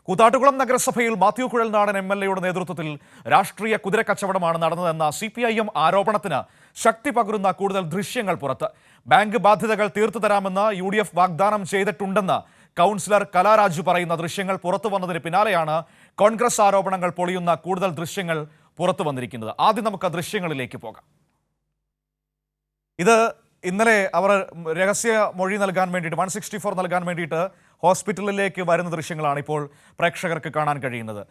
കൂത്താട്ടുകുളം നഗരസഭയിൽ മാത്യു കുഴൽനാടൻ എംഎൽഎയുടെ നേതൃത്വത്തിൽ രാഷ്ട്രീയ കുതിരക്കച്ചവടമാണ് നടന്നതെന്ന CPIM ആരോപണത്തിന് ശക്തി പകരുന്ന കൂടുതൽ ദൃശ്യങ്ങൾ പുറത്ത്. ബാങ്ക് ബാധ്യതകൾ തീർത്തു തരാമെന്ന് UDF വാഗ്ദാനം ചെയ്തിട്ടുണ്ടെന്ന് കൗൺസിലർ കലാരാജു പറയുന്ന ദൃശ്യങ്ങൾ പുറത്തു വന്നതിന് പിന്നാലെയാണ് കോൺഗ്രസ് ആരോപണങ്ങൾ പൊളിയുന്ന കൂടുതൽ ദൃശ്യങ്ങൾ പുറത്തു വന്നിരിക്കുന്നത്. ആദ്യം നമുക്ക് ദൃശ്യങ്ങളിലേക്ക് പോകാം. ഇത് ഇന്നലെ അവർ രഹസ്യ മൊഴി നൽകാൻ വേണ്ടിയിട്ട് 164 നൽകാൻ വേണ്ടിയിട്ട് ഹോസ്പിറ്റലിലേക്ക് വരുന്ന ദൃശ്യങ്ങളാണ് ഇപ്പോൾ പ്രേക്ഷകർക്ക് കാണാൻ കഴിയുന്നത്.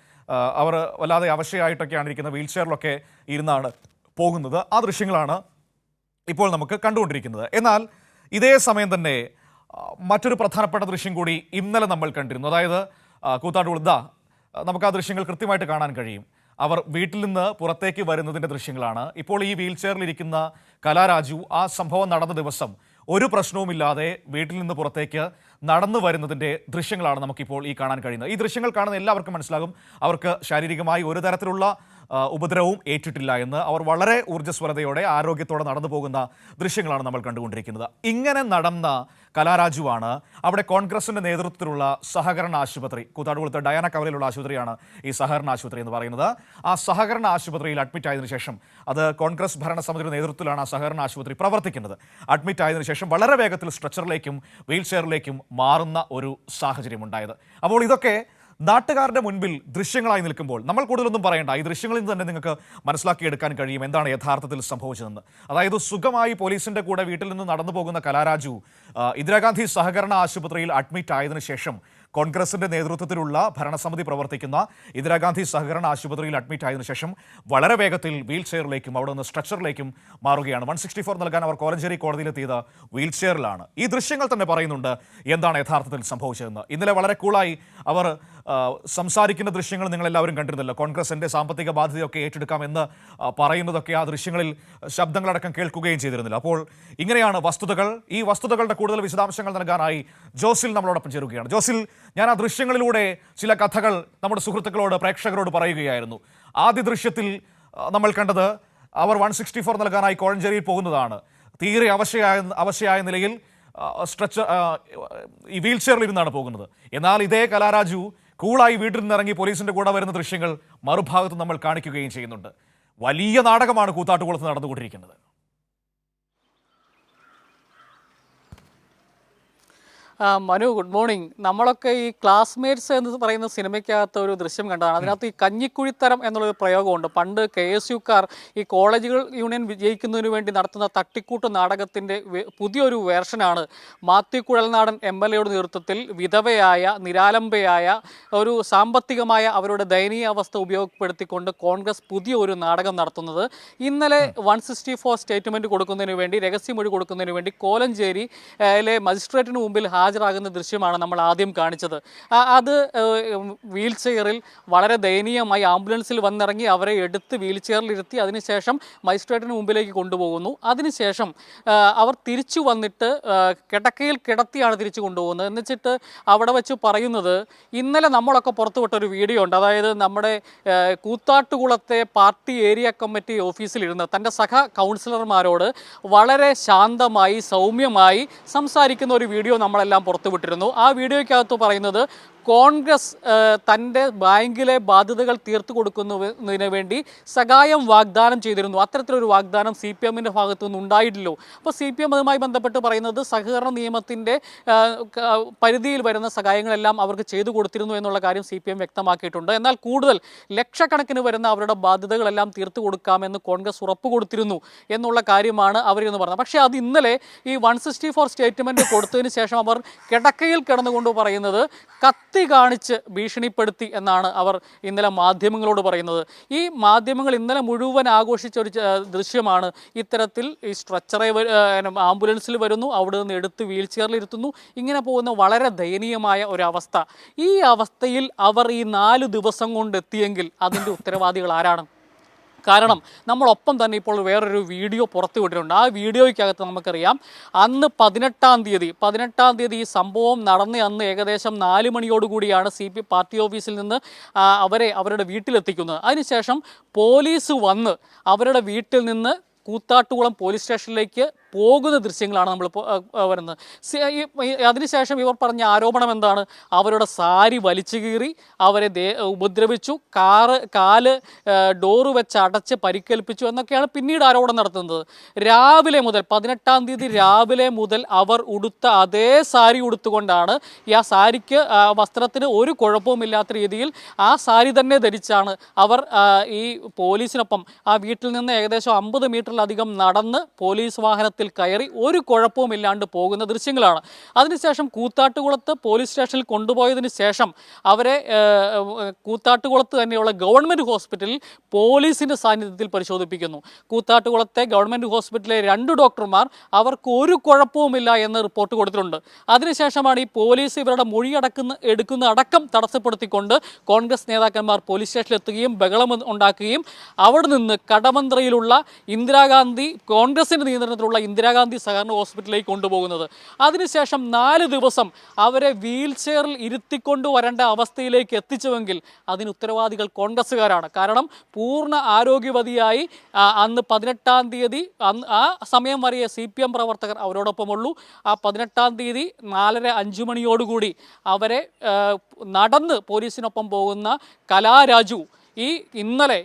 അവർ വല്ലാതെ അവശയായിട്ടൊക്കെയാണ് ഇരിക്കുന്നത്, വീൽ ചെയറിലൊക്കെ ഇരുന്നാണ് പോകുന്നത്. ആ ദൃശ്യങ്ങളാണ് ഇപ്പോൾ നമുക്ക് കണ്ടുകൊണ്ടിരിക്കുന്നത്. എന്നാൽ ഇതേ സമയം തന്നെ മറ്റൊരു പ്രധാനപ്പെട്ട ദൃശ്യം കൂടി ഇന്നലെ നമ്മൾ കണ്ടിരുന്നു. അതായത് കൂത്താട്ടുകുളം, നമുക്ക് ആ ദൃശ്യങ്ങൾ കൃത്യമായിട്ട് കാണാൻ കഴിയും. അവർ വീട്ടിൽ നിന്ന് പുറത്തേക്ക് വരുന്നതിൻ്റെ ദൃശ്യങ്ങളാണ്. ഇപ്പോൾ ഈ വീൽ ചെയറിലിരിക്കുന്ന കലാരാജു ആ സംഭവം നടന്ന ദിവസം ഒരു പ്രശ്നവുമില്ലാതെ വീട്ടിൽ നിന്ന് പുറത്തേക്ക് നടന്നു വരുന്നതിൻ്റെ ദൃശ്യങ്ങളാണ് നമുക്കിപ്പോൾ ഈ കാണാൻ കഴിയുന്നത്. ഈ ദൃശ്യങ്ങൾ കാണുന്ന എല്ലാവർക്കും മനസ്സിലാകും അവർക്ക് ശാരീരികമായി ഒരു തരത്തിലുള്ള ഉപദ്രവവും ഏറ്റിട്ടില്ല എന്ന്. അവർ വളരെ ഊർജ്ജസ്വലതയോടെ ആരോഗ്യത്തോടെ നടന്നു പോകുന്ന ദൃശ്യങ്ങളാണ് നമ്മൾ കണ്ടുകൊണ്ടിരിക്കുന്നത്. ഇങ്ങനെ നടന്ന കലാരാജുവാണ് അവിടെ കോൺഗ്രസിൻ്റെ നേതൃത്വത്തിലുള്ള സഹകരണ ആശുപത്രി, കൂത്താട്ടുകുളത്ത് ഡയാന കവലയിലുള്ള ആശുപത്രിയാണ് ഈ സഹകരണ ആശുപത്രി എന്ന് പറയുന്നത്. ആ സഹകരണ ആശുപത്രിയിൽ അഡ്മിറ്റ് ആയതിനു ശേഷം, അത് കോൺഗ്രസ് ഭരണസമിതിയുടെ നേതൃത്വത്തിലാണ് ആ സഹകരണ ആശുപത്രി പ്രവർത്തിക്കുന്നത്, അഡ്മിറ്റ് ആയതിനു ശേഷം വളരെ വേഗത്തിൽ സ്ട്രെച്ചറിലേക്കും വീൽ ചെയറിലേക്കും മാറുന്ന ഒരു സാഹചര്യം ഉണ്ടായത്. അപ്പോൾ ഇതൊക്കെ നാട്ടുകാരുടെ മുൻപിൽ ദൃശ്യങ്ങളായി നിൽക്കുമ്പോൾ നമ്മൾ കൂടുതലൊന്നും പറയേണ്ട. ഈ ദൃശ്യങ്ങളിൽ നിന്ന് തന്നെ നിങ്ങൾക്ക് മനസ്സിലാക്കിയെടുക്കാൻ കഴിയും എന്താണ് യഥാർത്ഥത്തിൽ സംഭവിച്ചതെന്ന്. അതായത് സുഖമായി പോലീസിൻ്റെ കൂടെ വീട്ടിൽ നിന്ന് നടന്നു പോകുന്ന കലാരാജു ഇന്ദിരാഗാന്ധി സഹകരണ ആശുപത്രിയിൽ അഡ്മിറ്റ് ആയതിനു ശേഷം കോൺഗ്രസിൻ്റെ നേതൃത്വത്തിലുള്ള ഭരണസമിതി പ്രവർത്തിക്കുന്ന ഇന്ദിരാഗാന്ധി സഹകരണ ആശുപത്രിയിൽ അഡ്മിറ്റ് ആയതിനു ശേഷം വളരെ വേഗത്തിൽ വീൽ ചെയറിലേക്കും അവിടെ നിന്ന് സ്ട്രെച്ചറിലേക്കും മാറുകയാണ്. 164 നൽകാൻ അവർ കോലഞ്ചേരി കോടതിയിലെത്തിയത് വീൽ ചെയറിലാണ്. ഈ ദൃശ്യങ്ങൾ തന്നെ പറയുന്നുണ്ട് എന്താണ് യഥാർത്ഥത്തിൽ സംഭവിച്ചതെന്ന്. ഇന്നലെ വളരെ കൂളായി അവർ സംസാരിക്കുന്ന ദൃശ്യങ്ങൾ നിങ്ങളെല്ലാവരും കണ്ടിരുന്നല്ലോ. കോൺഗ്രസിൻ്റെ സാമ്പത്തിക ബാധ്യതയൊക്കെ ഏറ്റെടുക്കാമെന്ന് പറയുന്നതൊക്കെ ആ ദൃശ്യങ്ങളിൽ ശബ്ദങ്ങളടക്കം കേൾക്കുകയും ചെയ്തിരുന്നില്ല. അപ്പോൾ ഇങ്ങനെയാണ് വസ്തുതകൾ. ഈ വസ്തുതകളുടെ കൂടുതൽ വിശദാംശങ്ങൾ നൽകാനായി ജോസിൽ നമ്മളോടൊപ്പം ചേരുകയാണ്. ജോസിൽ, ഞാൻ ആ ദൃശ്യങ്ങളിലൂടെ ചില കഥകൾ നമ്മുടെ സുഹൃത്തുക്കളോട്, പ്രേക്ഷകരോട് പറയുകയായിരുന്നു. ആദ്യ ദൃശ്യത്തിൽ നമ്മൾ കണ്ടത് അവർ 164 നൽകാനായി കോഴഞ്ചേരിയിൽ പോകുന്നതാണ്. തീരെ അവശയായ നിലയിൽ ഈ വീൽ ചെയറിൽ ഇരുന്നാണ് പോകുന്നത്. എന്നാൽ ഇതേ കലാരാജു കൂളായി വീട്ടിൽ നിന്നിറങ്ങി പോലീസിൻ്റെ കൂടെ വരുന്ന ദൃശ്യങ്ങൾ മറുഭാഗത്ത് നമ്മൾ കാണിക്കുകയും ചെയ്യുന്നുണ്ട്. വലിയ നാടകമാണ് കൂത്താട്ടുകുളത്ത് നടന്നുകൊണ്ടിരിക്കുന്നത്. Manu, good morning. നമ്മളൊക്കെ ഈ ക്ലാസ്മേറ്റ്സ് എന്ന് പറയുന്ന സിനിമയ്ക്കകത്ത് ഒരു ദൃശ്യം കണ്ടതാണ്. അതിനകത്ത് ഈ കഞ്ഞിക്കുഴിത്തരം എന്നുള്ളൊരു പ്രയോഗമുണ്ട്. പണ്ട് KSUക്കാർ ഈ കോളേജുകൾ യൂണിയൻ വിജയിക്കുന്നതിന് വേണ്ടി നടത്തുന്ന തട്ടിക്കൂട്ട് നാടകത്തിൻ്റെ പുതിയൊരു വേർഷനാണ് മാത്യു കുഴൽനാടൻ MLAയുടെ നേതൃത്വത്തിൽ വിധവയായ, നിരാലംബയായ, ഒരു സാമ്പത്തികമായ അവരുടെ ദയനീയ അവസ്ഥ ഉപയോഗപ്പെടുത്തിക്കൊണ്ട് കോൺഗ്രസ് പുതിയൊരു നാടകം നടത്തുന്നത്. ഇന്നലെ 164 സ്റ്റേറ്റ്മെൻറ്റ് കൊടുക്കുന്നതിന് വേണ്ടി, രഹസ്യമൊഴി കൊടുക്കുന്നതിന് വേണ്ടി കോലഞ്ചേരിയിലെ മജിസ്ട്രേറ്റിന് മുമ്പിൽ ഹാജരാകുന്ന ദൃശ്യമാണ് നമ്മൾ ആദ്യം കാണിച്ചത്. അത് വീൽ ചെയറിൽ വളരെ ദയനീയമായി ആംബുലൻസിൽ വന്നിറങ്ങി അവരെ എടുത്ത് വീൽ ചെയറിലിരുത്തി അതിനുശേഷം മജിസ്ട്രേറ്റിന് മുമ്പിലേക്ക് കൊണ്ടുപോകുന്നു. അതിനുശേഷം അവർ തിരിച്ചു വന്നിട്ട് കിടക്കയിൽ കിടത്തിയാണ് തിരിച്ചു കൊണ്ടുപോകുന്നത്. എന്നിട്ട് അവിടെ വെച്ച് പറയുന്നത്, ഇന്നലെ നമ്മളൊക്കെ പുറത്തുവിട്ടൊരു വീഡിയോ ഉണ്ട്. അതായത് നമ്മുടെ കൂത്താട്ടുകുളത്തെ പാർട്ടി ഏരിയ കമ്മിറ്റി ഓഫീസിലിരുന്ന് തൻ്റെ സഹ കൗൺസിലർമാരോട് വളരെ ശാന്തമായി, സൗമ്യമായി സംസാരിക്കുന്ന ഒരു വീഡിയോ നമ്മളെല്ലാം പുറത്തുവിട്ടിരുന്നു. ആ വീഡിയോയ്ക്കകത്ത് പറയുന്നത് കോൺഗ്രസ് തൻ്റെ ബാങ്കിലെ ബാധ്യതകൾ തീർത്തു കൊടുക്കുന്നതിന് വേണ്ടി സഹായം വാഗ്ദാനം ചെയ്തിരുന്നു. അത്തരത്തിലൊരു വാഗ്ദാനം CPMൻ്റെ ഭാഗത്തു നിന്ന് ഉണ്ടായിട്ടില്ലോ. അപ്പോൾ CPM അതുമായി ബന്ധപ്പെട്ട് പറയുന്നത് സഹകരണ നിയമത്തിൻ്റെ പരിധിയിൽ വരുന്ന സഹായങ്ങളെല്ലാം അവർക്ക് ചെയ്തു കൊടുത്തിരുന്നു എന്നുള്ള കാര്യം CPM വ്യക്തമാക്കിയിട്ടുണ്ട്. എന്നാൽ കൂടുതൽ ലക്ഷക്കണക്കിന് വരുന്ന അവരുടെ ബാധ്യതകളെല്ലാം തീർത്തു കൊടുക്കാമെന്ന് കോൺഗ്രസ് ഉറപ്പ് കൊടുത്തിരുന്നു എന്നുള്ള കാര്യമാണ് അവരെന്ന് പറഞ്ഞത്. പക്ഷേ അത് ഇന്നലെ ഈ 164 സ്റ്റേറ്റ്മെൻറ്റ് കൊടുത്തതിന് ശേഷം അവർ കിടക്കയിൽ കിടന്നുകൊണ്ട് പറയുന്നത് കത്തി കാണിച്ച് ഭീഷണിപ്പെടുത്തി എന്നാണ് അവർ ഇന്നലെ മാധ്യമങ്ങളോട് പറയുന്നത്. ഈ മാധ്യമങ്ങൾ ഇന്നലെ മുഴുവൻ ആഘോഷിച്ച ഒരു ദൃശ്യമാണ്. ഇത്തരത്തിൽ ഈ സ്ട്രെച്ചറെ ആംബുലൻസിൽ വരുന്നു, അവിടെ നിന്ന് എടുത്ത് വീൽ ചെയറിൽ ഇരുത്തുന്നു, ഇങ്ങനെ പോകുന്ന വളരെ ദയനീയമായ ഒരവസ്ഥ. ഈ അവസ്ഥയിൽ അവർ ഈ 4 ദിവസം കൊണ്ട് എത്തിയെങ്കിൽ അതിൻ്റെ ഉത്തരവാദികൾ ആരാണ്? കാരണം നമ്മളൊപ്പം തന്നെ ഇപ്പോൾ വേറൊരു വീഡിയോ പുറത്തു വിട്ടിട്ടുണ്ട്. ആ വീഡിയോയ്ക്കകത്ത് നമുക്കറിയാം അന്ന് 18-ാം തീയതി ഈ സംഭവം നടന്ന അന്ന് ഏകദേശം 4 മണിയോടുകൂടിയാണ് പാർട്ടി ഓഫീസിൽ നിന്ന് അവരുടെ വീട്ടിലെത്തിക്കുന്നത്. അതിനുശേഷം പോലീസ് വന്ന് അവരുടെ വീട്ടിൽ നിന്ന് കൂത്താട്ടുകുളം പോലീസ് സ്റ്റേഷനിലേക്ക് പോകുന്ന ദൃശ്യങ്ങളാണ് നമ്മൾ വരുന്നത്. അതിനുശേഷം ഇവർ പറഞ്ഞ ആരോപണം എന്താണ്? അവരുടെ സാരി വലിച്ചു കീറി, അവരെ ഉപദ്രവിച്ചു, കാല് ഡോറ് വെച്ച് അടച്ച് പരിക്കേൽപ്പിച്ചു എന്നൊക്കെയാണ് പിന്നീട് ആരോപണം നടത്തുന്നത്. രാവിലെ മുതൽ 18-ാം തീയതി രാവിലെ മുതൽ അവർ ഉടുത്ത അതേ സാരി ഉടുത്തുകൊണ്ടാണ്, ഈ ആ സാരിക്ക് വസ്ത്രത്തിന് ഒരു കുഴപ്പവുമില്ലാത്ത രീതിയിൽ ആ സാരി തന്നെ ധരിച്ചാണ് അവർ ഈ പോലീസിനൊപ്പം ആ വീട്ടിൽ നിന്ന് ഏകദേശം 50 മീറ്ററിലധികം നടന്ന് പോലീസ് വാഹനത്തിൽ കയറി ഒരു കുഴപ്പവുമില്ലാണ്ട് പോകുന്ന ദൃശ്യങ്ങളാണ്. അതിനുശേഷം കൂത്താട്ടുകുളത്ത് പോലീസ് സ്റ്റേഷനിൽ കൊണ്ടുപോയതിന് ശേഷം അവരെ കൂത്താട്ടുകുളത്ത് തന്നെയുള്ള ഗവൺമെൻറ് ഹോസ്പിറ്റലിൽ പോലീസിൻ്റെ സാന്നിധ്യത്തിൽ പരിശോധിപ്പിക്കുന്നു. കൂത്താട്ടുകുളത്തെ ഗവൺമെൻറ് ഹോസ്പിറ്റലിലെ 2 ഡോക്ടർമാർ അവർക്ക് ഒരു കുഴപ്പവുമില്ല എന്ന് റിപ്പോർട്ട് കൊടുത്തിട്ടുണ്ട്. അതിനുശേഷമാണ് ഈ പോലീസ് ഇവരുടെ മൊഴി എടുക്കുന്ന അടക്കം തടസ്സപ്പെടുത്തിക്കൊണ്ട് കോൺഗ്രസ് നേതാക്കന്മാർ പോലീസ് സ്റ്റേഷനിൽ എത്തുകയും ബഹളം ഉണ്ടാക്കുകയും അവിടെ നിന്ന് കടമന്ത്രയിലുള്ള ഇന്ദിരാഗാന്ധി, കോൺഗ്രസിൻ്റെ നിയന്ത്രണത്തിലുള്ള ഇന്ദിരാഗാന്ധി സഹകരണ ഹോസ്പിറ്റലിലേക്ക് കൊണ്ടുപോകുന്നത്. അതിനുശേഷം 4 ദിവസം അവരെ വീൽ ചെയറിൽ ഇരുത്തിക്കൊണ്ടു വരേണ്ട അവസ്ഥയിലേക്ക് എത്തിച്ചുവെങ്കിൽ അതിന് ഉത്തരവാദികൾ കോൺഗ്രസ്സുകാരാണ്. കാരണം പൂർണ്ണ ആരോഗ്യവതിയായി അന്ന് 18-ാം തീയതി ആ സമയം വരെ CPM പ്രവർത്തകർ അവരോടൊപ്പമുള്ളൂ. ആ 18-ാം തീയതി 4:30-5 മണിയോടുകൂടി അവരെ നടന്ന് പോലീസിനൊപ്പം പോകുന്ന കലാരാജു ഇന്നലെ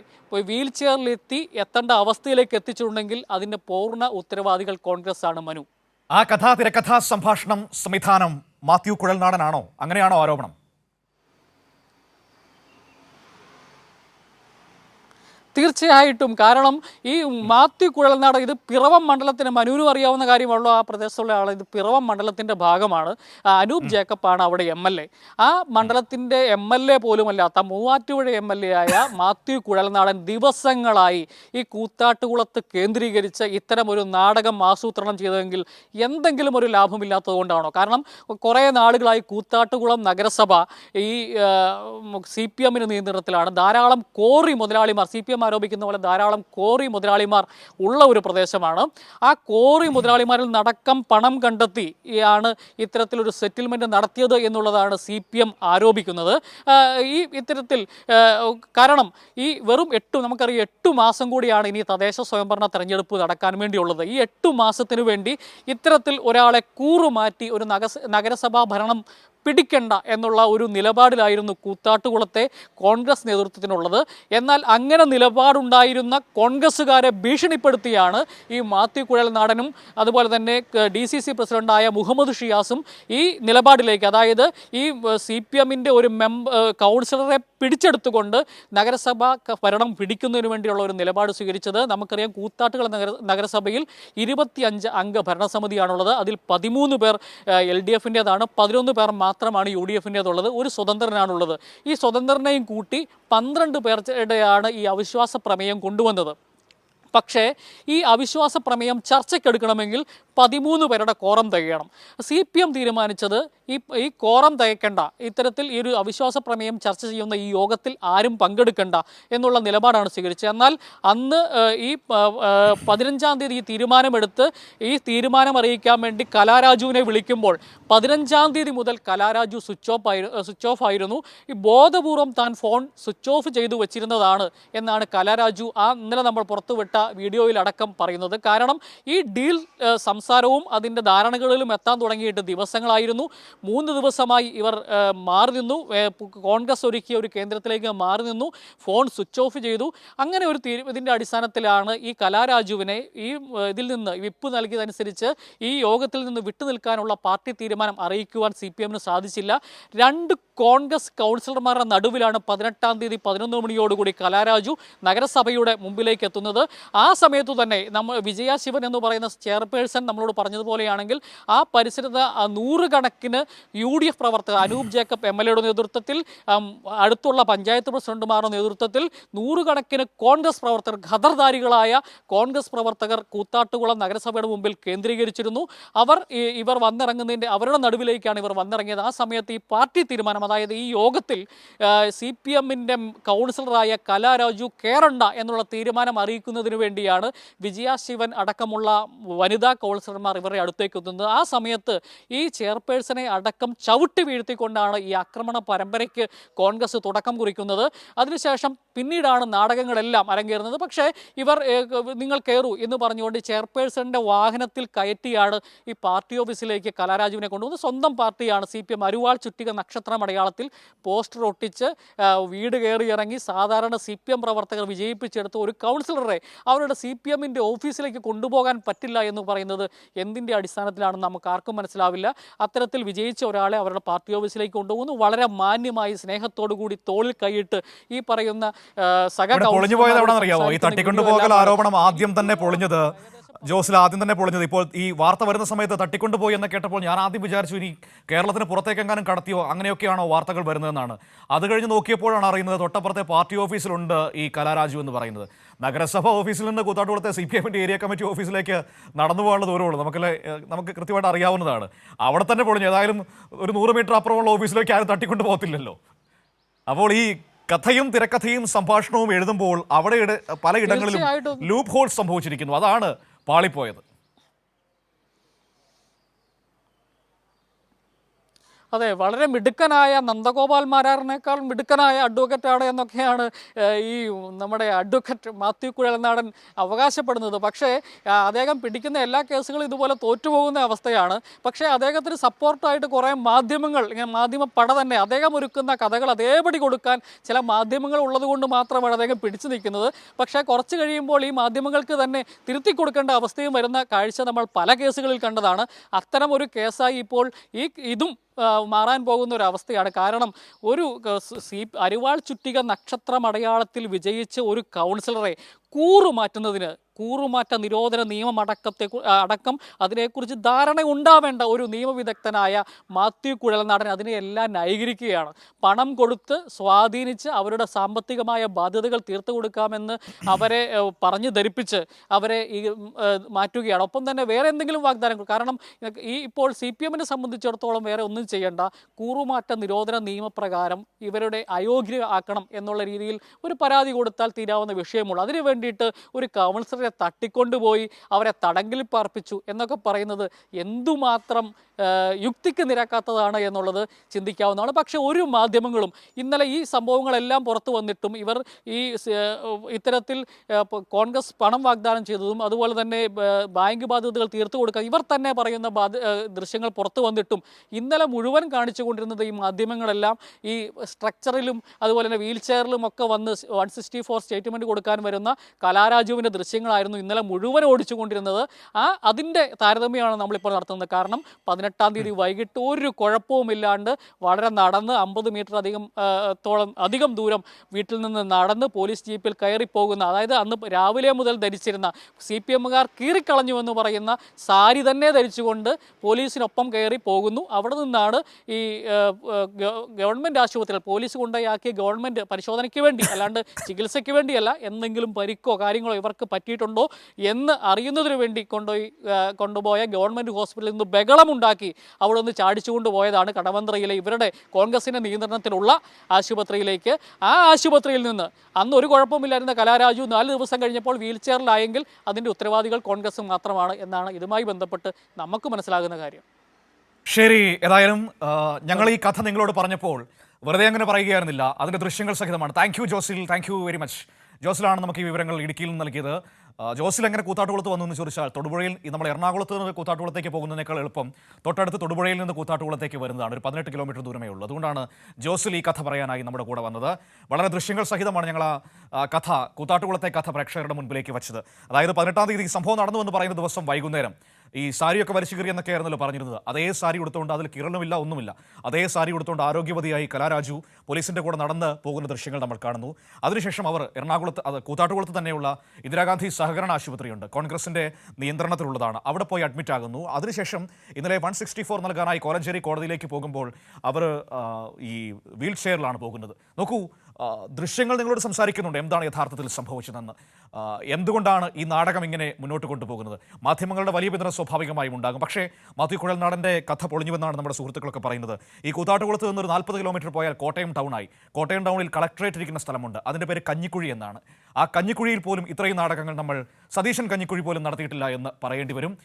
വീൽ ചെയറിലെത്തി എത്തേണ്ട അവസ്ഥയിലേക്ക് എത്തിച്ചിട്ടുണ്ടെങ്കിൽ അതിൻ്റെ പൂർണ്ണ ഉത്തരവാദികൾ കോൺഗ്രസ് ആണ്. മനു, ആ തിരക്കഥാ സംഭാഷണം സംവിധാനം മാത്യു കുഴൽനാടനാണോ? അങ്ങനെയാണോ ആരോപണം? തീർച്ചയായിട്ടും. കാരണം ഈ മാത്യു കുഴൽനാടൻ ഇത് പിറവം മണ്ഡലത്തിന്, മനുവിനും അറിയാവുന്ന കാര്യമുള്ളൂ, ആ പ്രദേശത്തുള്ള ആൾ, ഇത് പിറവം മണ്ഡലത്തിൻ്റെ ഭാഗമാണ്. അനൂപ് ജേക്കബാണ് അവിടെ MLA. ആ മണ്ഡലത്തിൻ്റെ MLA പോലുമല്ലാത്ത മൂവാറ്റുപുഴ MLA ആയ മാത്യു കുഴൽനാടൻ ദിവസങ്ങളായി ഈ കൂത്താട്ടുകുളത്ത് കേന്ദ്രീകരിച്ച് ഇത്തരം ഒരു നാടകം ആസൂത്രണം ചെയ്തതെങ്കിൽ എന്തെങ്കിലും ഒരു ലാഭമില്ലാത്തത് കൊണ്ടാണോ? കാരണം കുറേ നാളുകളായി കൂത്താട്ടുകുളം നഗരസഭ ഈ CPM നിയന്ത്രണത്തിലാണ്. ധാരാളം കോറി മുതലാളിമാർ, CPM ആരോപിക്കുന്ന പോലെ ധാരാളം കോറി മുതലാളിമാർ ഉള്ള ഒരു പ്രദേശമാണ്. ആ കോറി മുതലാളിമാരിൽ നടക്കം പണം കണ്ടെത്തിയാണ് ഇത്തരത്തിലൊരു സെറ്റിൽമെൻറ്റ് നടത്തിയത് എന്നുള്ളതാണ് CPM ആരോപിക്കുന്നത്. ഇത്തരത്തിൽ കാരണം ഈ വെറും 8 മാസം കൂടിയാണ് ഇനി തദ്ദേശ സ്വയംഭരണ തെരഞ്ഞെടുപ്പ് നടക്കാൻ വേണ്ടിയുള്ളത്. ഈ 8 മാസത്തിന് വേണ്ടി ഇത്തരത്തിൽ ഒരാളെ കൂറുമാറ്റി ഒരു നഗരസഭാ ഭരണം പിടിക്കണ്ട എന്നുള്ള ഒരു നിലപാടിലായിരുന്നു കൂത്താട്ടുകുളത്തെ കോൺഗ്രസ് നേതൃത്വത്തിനുള്ളത്. എന്നാൽ അങ്ങനെ നിലപാടുണ്ടായിരുന്ന കോൺഗ്രസ്സുകാരെ ഭീഷണിപ്പെടുത്തിയാണ് ഈ മാത്യു കുഴൽനാടനും അതുപോലെ തന്നെ DCC പ്രസിഡന്റായ മുഹമ്മദ് ഷിയാസും ഈ നിലപാടിലേക്ക്, അതായത് ഈ CPMൻ്റെ ഒരു കൗൺസിലറെ പിടിച്ചെടുത്തുകൊണ്ട് നഗരസഭ ഭരണം പിടിക്കുന്നതിന് വേണ്ടിയുള്ള ഒരു നിലപാട് സ്വീകരിച്ചത്. നമുക്കറിയാം, കൂത്താട്ടുകുളം നഗരസഭയിൽ 25 അംഗ ഭരണസമിതിയാണുള്ളത്. അതിൽ 13 പേർ LDFൻ്റേതാണ്, 11 പേർ മാത്രമാണ് UDFൻ്റേതുള്ളത്, ഒരു സ്വതന്ത്രനാണുള്ളത്. ഈ സ്വതന്ത്രനെയും കൂട്ടി 12 പേരുടെയാണ് ഈ അവിശ്വാസ പ്രമേയം കൊണ്ടുവന്നത്. പക്ഷേ ഈ അവിശ്വാസ പ്രമേയം ചർച്ചയ്ക്കെടുക്കണമെങ്കിൽ 13 പേരുടെ കോറം തികയണം. CPM തീരുമാനിച്ചത് ഈ കോറം തികയ്ക്കേണ്ട, ഇത്തരത്തിൽ ഈ ഒരു അവിശ്വാസ പ്രമേയം ചർച്ച ചെയ്യുന്ന ഈ യോഗത്തിൽ ആരും പങ്കെടുക്കേണ്ട എന്നുള്ള നിലപാടാണ് സ്വീകരിച്ചത്. എന്നാൽ അന്ന് ഈ 15-ാം തീയതി ഈ തീരുമാനമെടുത്ത് ഈ തീരുമാനം അറിയിക്കാൻ വേണ്ടി കലാരാജുവിനെ വിളിക്കുമ്പോൾ 15-ാം തീയതി മുതൽ കലാരാജു സ്വിച്ച് ഓഫ് ആയിരുന്നു. ഈ ബോധപൂർവം താൻ ഫോൺ സ്വിച്ച് ഓഫ് ചെയ്തു വെച്ചിരുന്നതാണ് എന്നാണ് കലാരാജു ഇന്നലെ നമ്മൾ പുറത്തുവിട്ട വീഡിയോയിലടക്കം പറയുന്നത്. കാരണം ഈ ഡീൽ സംസാരവും അതിൻ്റെ ധാരണകളിലും എത്താൻ തുടങ്ങിയിട്ട് ദിവസങ്ങളായിരുന്നു. 3 ദിവസമായി ഇവർ മാറി നിന്നു, കോൺഗ്രസ് ഒരുക്കിയ ഒരു കേന്ദ്രത്തിലേക്ക് മാറി നിന്നു, ഫോൺ സ്വിച്ച് ഓഫ് ചെയ്തു. അങ്ങനെ ഒരു ഇതിൻ്റെ അടിസ്ഥാനത്തിലാണ് ഈ കലാരാജുവിനെ ഇതിൽ നിന്ന് വിപ്പ് നൽകിയതനുസരിച്ച് ഈ യോഗത്തിൽ നിന്ന് വിട്ടുനിൽക്കാനുള്ള പാർട്ടി തീരുമാനം അറിയിക്കുവാൻ CPMന് സാധിച്ചില്ല. 2 കോൺഗ്രസ് കൗൺസിലർമാരുടെ നടുവിലാണ് 18-ാം തീയതി 11 മണിയോടുകൂടി കലാരാജു നഗരസഭയുടെ മുമ്പിലേക്ക് എത്തുന്നത്. ആ സമയത്തു തന്നെ വിജയ ശിവൻ എന്ന് പറയുന്ന ചെയർപേഴ്സൺ നമ്മളോട് പറഞ്ഞതുപോലെയാണെങ്കിൽ ആ പരിസരത്ത് 100 കണക്കിന് UDF പ്രവർത്തകർ, അനൂപ് ജേക്കബ് MLAയുടെ നേതൃത്വത്തിൽ, അടുത്തുള്ള പഞ്ചായത്ത് പ്രസിഡന്റുമാരുടെ നേതൃത്വത്തിൽ 100 കണക്കിന് കോൺഗ്രസ് പ്രവർത്തകർ, ഖദർധാരികളായ കോൺഗ്രസ് പ്രവർത്തകർ കൂത്താട്ടുകുളം നഗരസഭയുടെ മുമ്പിൽ കേന്ദ്രീകരിച്ചിരുന്നു. ഇവർ വന്നിറങ്ങുന്നതിൻ്റെ അവരുടെ നടുവിലേക്കാണ് ഇവർ വന്നിറങ്ങിയത്. ആ സമയത്ത് ഈ പാർട്ടി തീരുമാനം, അതായത് ഈ യോഗത്തിൽ CPMൻ്റെ കൗൺസിലറായ കലാരാജു കേറണ്ട എന്നുള്ള തീരുമാനം അറിയിക്കുന്നതിന് വേണ്ടിയാണ് വിജയ ശിവൻ അടക്കമുള്ള വനിതാ കൗൺസിലർമാർ ഇവരുടെ അടുത്തേക്ക് എത്തുന്നത്. ആ സമയത്ത് ഈ ചെയർപേഴ്സണെ അടക്കം ചവിട്ടി വീഴ്ത്തിക്കൊണ്ടാണ് ഈ ആക്രമണ പരമ്പരയ്ക്ക് കോൺഗ്രസ് തുടക്കം കുറിക്കുന്നത്. അതിനുശേഷം പിന്നീടാണ് നാടകങ്ങളെല്ലാം അരങ്ങേറുന്നത്. പക്ഷേ ഇവർ നിങ്ങൾ കയറൂ എന്ന് പറഞ്ഞുകൊണ്ട് ചെയർപേഴ്സന്റെ വാഹനത്തിൽ കയറ്റിയാണ് ഈ പാർട്ടി ഓഫീസിലേക്ക് കലാരാജുവിനെ കൊണ്ടുവന്നത്. സ്വന്തം പാർട്ടിയാണ് CPM അരുവാൾ ചുറ്റിക നക്ഷത്രം അടയാളത്തിൽ പോസ്റ്റർ ഒട്ടിച്ച് വീട് കയറി ഇറങ്ങി സാധാരണ CPM പ്രവർത്തകർ വിജയിപ്പിച്ചെടുത്ത് ഒരു കൗൺസിലറെ അവരുടെ CPMന്റെ ഓഫീസിലേക്ക് കൊണ്ടുപോകാൻ പറ്റില്ല എന്ന് പറയുന്നത് എന്തിൻ്റെ അടിസ്ഥാനത്തിലാണെന്ന് നമുക്ക് ആർക്കും മനസ്സിലാവില്ല. അത്തരത്തിൽ വിജയിച്ച ഒരാളെ അവരുടെ പാർട്ടി ഓഫീസിലേക്ക് കൊണ്ടുപോകുന്നു. വളരെ മാന്യമായി സ്നേഹത്തോടു കൂടി തോളിൽ കൈയിട്ട് ഈ പറയുന്ന പൊളിഞ്ഞു പോയത് എവിടെയെന്നറിയാമോ? ഈ തട്ടിക്കൊണ്ടുപോകൽ ആരോപണം ആദ്യം തന്നെ പൊളിഞ്ഞത് ഇപ്പോൾ ഈ വാർത്ത വരുന്ന സമയത്ത് തട്ടിക്കൊണ്ടുപോയി എന്ന് കേട്ടപ്പോൾ ഞാൻ ആദ്യം വിചാരിച്ചു ഇനി കേരളത്തിന് പുറത്തേക്കെങ്ങാനും കടത്തിയോ അങ്ങനെയൊക്കെയാണോ വാർത്തകൾ വരുന്നതെന്നാണ്. അത് കഴിഞ്ഞ് നോക്കിയപ്പോഴാണ് അറിയുന്നത് തൊട്ടപ്പുറത്തെ പാർട്ടി ഓഫീസിലുണ്ട് ഈ കലാരാജു എന്ന് പറയുന്നത്. നഗരസഭ ഓഫീസിൽ നിന്ന് കൂത്താട്ടുകുളത്തെ CPMന്റെ ഏരിയ കമ്മിറ്റി ഓഫീസിലേക്ക് നടന്നു പോകാനുള്ള ദൂരമുള്ളൂ. നമുക്ക് കൃത്യമായിട്ട് അറിയാവുന്നതാണ്. അവിടെ തന്നെ പൊളിഞ്ഞു. ഏതായാലും ഒരു 100 മീറ്റർ അപ്പുറമുള്ള ഓഫീസിലേക്ക് ആരും തട്ടിക്കൊണ്ടു പോകത്തില്ലല്ലോ. അപ്പോൾ ഈ കഥയും തിരക്കഥയും സംഭാഷണവും എഴുതുമ്പോൾ അവിടെ പലയിടങ്ങളിലും ലൂപ്പ് ഹോൾസ് സംഭവിച്ചിരിക്കുന്നു. അതാണ് പാളിപ്പോയത്. അതെ, വളരെ മിടുക്കനായ നന്ദഗോപാൽ മാരാറിനേക്കാൾ മിടുക്കനായ അഡ്വക്കറ്റാണ് എന്നൊക്കെയാണ് ഈ നമ്മുടെ അഡ്വക്കറ്റ് മാത്യു കുഴൽനാടൻ അവകാശപ്പെടുന്നത്. പക്ഷേ അദ്ദേഹം പിടിക്കുന്ന എല്ലാ കേസുകളും ഇതുപോലെ തോറ്റുപോകുന്ന അവസ്ഥയാണ്. പക്ഷേ അദ്ദേഹത്തിന് സപ്പോർട്ടായിട്ട് കുറേ മാധ്യമങ്ങൾ, ഇങ്ങനെ മാധ്യമ പട തന്നെ അദ്ദേഹം ഒരുക്കുന്ന കഥകൾ അതേപടി കൊടുക്കാൻ ചില മാധ്യമങ്ങൾ ഉള്ളത് കൊണ്ട് മാത്രമാണ് അദ്ദേഹം പിടിച്ചു നിൽക്കുന്നത്. പക്ഷേ കുറച്ച് കഴിയുമ്പോൾ ഈ മാധ്യമങ്ങൾക്ക് തന്നെ തിരുത്തി കൊടുക്കേണ്ട അവസ്ഥയും വരുന്ന കാഴ്ച നമ്മൾ പല കേസുകളിൽ കണ്ടതാണ്. അത്തരം ഒരു കേസായി ഇപ്പോൾ ഇതും മാറാൻ പോകുന്ന ഒരു അവസ്ഥയാണ്. കാരണം ഒരു അരിവാൾ ചുറ്റിക നക്ഷത്രം അടയാളത്തിൽ വിജയിച്ച ഒരു കൗൺസിലറെ കൂറുമാറ്റ നിരോധന നിയമം അടക്കം അതിനെക്കുറിച്ച് ധാരണ ഉണ്ടാവേണ്ട ഒരു നിയമവിദഗ്ധനായ മാത്യു കുഴൽനാടൻ അതിനെയെല്ലാം ന്യായീകരിക്കുകയാണ്. പണം കൊടുത്ത് സ്വാധീനിച്ച് അവരുടെ സാമ്പത്തികമായ ബാധ്യതകൾ തീർത്തു കൊടുക്കാമെന്ന് അവരെ പറഞ്ഞു ധരിപ്പിച്ച് അവരെ മാറ്റുകയാണ്. ഒപ്പം തന്നെ വേറെ എന്തെങ്കിലും വാഗ്ദാനങ്ങൾ, കാരണം ഇപ്പോൾ CPMനെ സംബന്ധിച്ചിടത്തോളം വേറെ ഒന്നും ചെയ്യേണ്ട, കൂറുമാറ്റ നിരോധന നിയമപ്രകാരം ഇവരുടെ അയോഗ്യ ആക്കണം എന്നുള്ള രീതിയിൽ ഒരു പരാതി കൊടുത്താൽ തീരാവുന്ന വിഷയമുള്ളൂ. അതിനു വേണ്ടിയിട്ട് ഒരു കൗൺസിലറെ തട്ടിക്കൊണ്ടുപോയി അവരെ തടങ്കിൽ പാർപ്പിച്ചു എന്നൊക്കെ പറയുന്നത് എന്തുമാത്രം യുക്തിക്ക് നിരക്കാത്തതാണ് എന്നുള്ളത് ചിന്തിക്കാവുന്നതാണ്. പക്ഷേ ഒരു മാധ്യമങ്ങളും ഇന്നലെ ഈ സംഭവങ്ങളെല്ലാം പുറത്തു വന്നിട്ടും ഇവർ ഈ ഇത്തരത്തിൽ കോൺഗ്രസ് പണം വാഗ്ദാനം ചെയ്തതും അതുപോലെ തന്നെ ബാങ്ക് ബാധ്യതകൾ തീർത്തു കൊടുക്കുക ഇവർ തന്നെ പറയുന്ന ദൃശ്യങ്ങൾ പുറത്തു വന്നിട്ടും ഇന്നലെ മുഴുവൻ കാണിച്ചുകൊണ്ടിരുന്നത് ഈ മാധ്യമങ്ങളെല്ലാം ഈ സ്ട്രക്ചറിലും അതുപോലെ തന്നെ വീൽ ചെയറിലും ഒക്കെ വന്ന് 164 സ്റ്റേറ്റ്മെൻറ്റ് കൊടുക്കാൻ വരുന്ന കലാരാജുവിൻ്റെ ദൃശ്യങ്ങളായിരുന്നു ഇന്നലെ മുഴുവൻ ഓടിച്ചുകൊണ്ടിരുന്നത്. അതിൻ്റെ താരതമ്യമാണ് നമ്മളിപ്പോൾ നടത്തുന്നത്. കാരണം 18-ാം തീയതി വൈകിട്ട് ഒരു കുഴപ്പവുമില്ലാണ്ട് വളരെ നടന്ന് 50 മീറ്റർ അധികം ദൂരം വീട്ടിൽ നിന്ന് നടന്ന് പോലീസ് ജീപ്പിൽ കയറിപ്പോകുന്ന, അതായത് അന്ന് രാവിലെ മുതൽ ധരിച്ചിരുന്ന CPMകാർ കീറിക്കളഞ്ഞുവെന്ന് പറയുന്ന സാരി തന്നെ ധരിച്ചുകൊണ്ട് പോലീസിനൊപ്പം കയറി പോകുന്നു. അവിടെ നിന്നാണ് ഈ ഗവൺമെൻറ് ആശുപത്രിയിൽ പോലീസ് കൊണ്ടുപോയാക്കിയ ഗവൺമെൻറ് പരിശോധനയ്ക്ക് വേണ്ടി, അല്ലാണ്ട് ചികിത്സയ്ക്ക് വേണ്ടിയല്ല, എന്തെങ്കിലും പരിക്കോ കാര്യങ്ങളോ ഇവർക്ക് പറ്റിയിട്ടുണ്ടോ എന്ന് അറിയുന്നതിന് വേണ്ടി കൊണ്ടുപോയ ഗവൺമെൻറ് ഹോസ്പിറ്റലിൽ നിന്ന് ബഹളമുണ്ടാക്കി അവിടെ നിന്ന് ചാടിച്ചുകൊണ്ട് പോയതാണ് കടവന്ത്രയിലെ ഇവരുടെ കോൺഗ്രസിൻ്റെ നിയന്ത്രണത്തിലുള്ള ആശുപത്രിയിലേക്ക്. ആ ആശുപത്രിയിൽ നിന്ന് അന്ന് ഒരു കുഴപ്പമില്ലായിരുന്ന കലാരാജു 4 ദിവസം കഴിഞ്ഞപ്പോൾ വീൽ ചെയറിലായെങ്കിൽ അതിൻ്റെ ഉത്തരവാദികൾ കോൺഗ്രസ് മാത്രമാണ് എന്നാണ് ഇതുമായി ബന്ധപ്പെട്ട് നമുക്ക് മനസ്സിലാകുന്ന കാര്യം. ശരി, ഏതായാലും ഞങ്ങൾ ഈ കഥ നിങ്ങളോട് പറഞ്ഞപ്പോൾ വെറുതെ അങ്ങനെ പറയുകയായിരുന്നില്ല, അതിൻ്റെ ദൃശ്യങ്ങൾ സഹിതമാണ്. Thank you Josil, thank you very much. ജോസിലാണ് നമുക്ക് ഈ വിവരങ്ങൾ ഇടുക്കിയിൽ നിന്ന് നൽകിയത്. ജോസിൽ എങ്ങനെ കൂത്താട്ടുകുളത്ത് വന്നു എന്ന് ചോദിച്ചാൽ, തൊടുപുഴയിൽ നമ്മൾ എറണാകുളത്ത് നിന്ന് കൂത്താട്ടുകുളത്തേക്ക് പോകുന്നതിനേക്കാൾ എളുപ്പം തൊട്ടടുത്ത് തൊടുപുഴയിൽ നിന്ന് കൂത്താട്ടുകുളത്തേക്ക് വരുന്നതാണ്. ഒരു 18 കിലോമീറ്റർ ദൂരമേ ഉള്ളൂ. അതുകൊണ്ടാണ് ജോസിൽ ഈ കഥ പറയാനായി നമ്മുടെ കൂടെ വന്നത്. വളരെ ദൃശ്യങ്ങൾ സഹിതമാണ് ഞങ്ങൾ ആ കഥ, കൂത്താട്ടുകുളത്തെ കഥ പ്രേക്ഷകരുടെ മുൻപിലേക്ക് വെച്ചത്. അതായത് 18-ാം തീയതി ഈ സംഭവം നടന്നു എന്ന് പറയുന്ന ദിവസം വൈകുന്നേരം ഈ സാരിയൊക്കെ വലിച്ചു കീറി എന്നൊക്കെ ആയിരുന്നല്ലോ പറഞ്ഞിരുന്നത്. അതേ സാരി ഉടുത്തുകൊണ്ട്, അതിൽ കിരണമില്ല ഒന്നുമില്ല, അതേ സാരി ഉടുത്തുകൊണ്ട് ആരോഗ്യവതിയായി കലാരാജു പോലീസിൻ്റെ കൂടെ നടന്ന് പോകുന്ന ദൃശ്യങ്ങൾ നമ്മൾ കാണുന്നു. അതിനുശേഷം അവർ കൂത്താട്ടുകുളത്ത് തന്നെയുള്ള ഇന്ദിരാഗാന്ധി സഹകരണ ആശുപത്രിയുണ്ട്, കോൺഗ്രസിൻ്റെ നിയന്ത്രണത്തിലുള്ളതാണ്, അവിടെ പോയി അഡ്മിറ്റ് ആകുന്നു. അതിനുശേഷം ഇന്നലെ 164 നൽകാനായി കോലഞ്ചേരി കോടതിയിലേക്ക് പോകുമ്പോൾ അവർ ഈ വീൽ ചെയറിലാണ് പോകുന്നത്. നോക്കൂ, ദൃശ്യങ്ങൾ നിങ്ങളോട് സംസാരിക്കുന്നുണ്ട് എന്താണ് യഥാർത്ഥത്തിൽ സംഭവിച്ചതെന്ന്. എന്തുകൊണ്ടാണ് ഈ നാടകം ഇങ്ങനെ മുന്നോട്ട് കൊണ്ടുപോകുന്നത്? മാധ്യമങ്ങളുടെ വലിയ പിന്തുണ സ്വാഭാവികമായും ഉണ്ടാകും. പക്ഷേ മാത്യു കുഴൽനാടൻ്റെ കഥ പൊളിഞ്ഞുവെന്നാണ് നമ്മുടെ സുഹൃത്തുക്കളൊക്കെ പറയുന്നത്. ഈ കൂത്താട്ടുകുളത്ത് നിന്നൊരു 40 കിലോമീറ്റർ പോയാൽ കോട്ടയം ടൗണായി. കോട്ടയം ടൗണിൽ കളക്ടറേറ്റ് ഇരിക്കുന്ന സ്ഥലമുണ്ട്, അതിൻ്റെ പേര് കഞ്ഞിക്കുഴി എന്നാണ്. ആ കഞ്ഞിക്കുഴിയിൽ പോലും ഇത്രയും നാടകങ്ങൾ നമ്മൾ സതീശൻ കഞ്ഞിക്കുഴി പോലും നടത്തിയിട്ടില്ല എന്ന് പറയേണ്ടി വരും.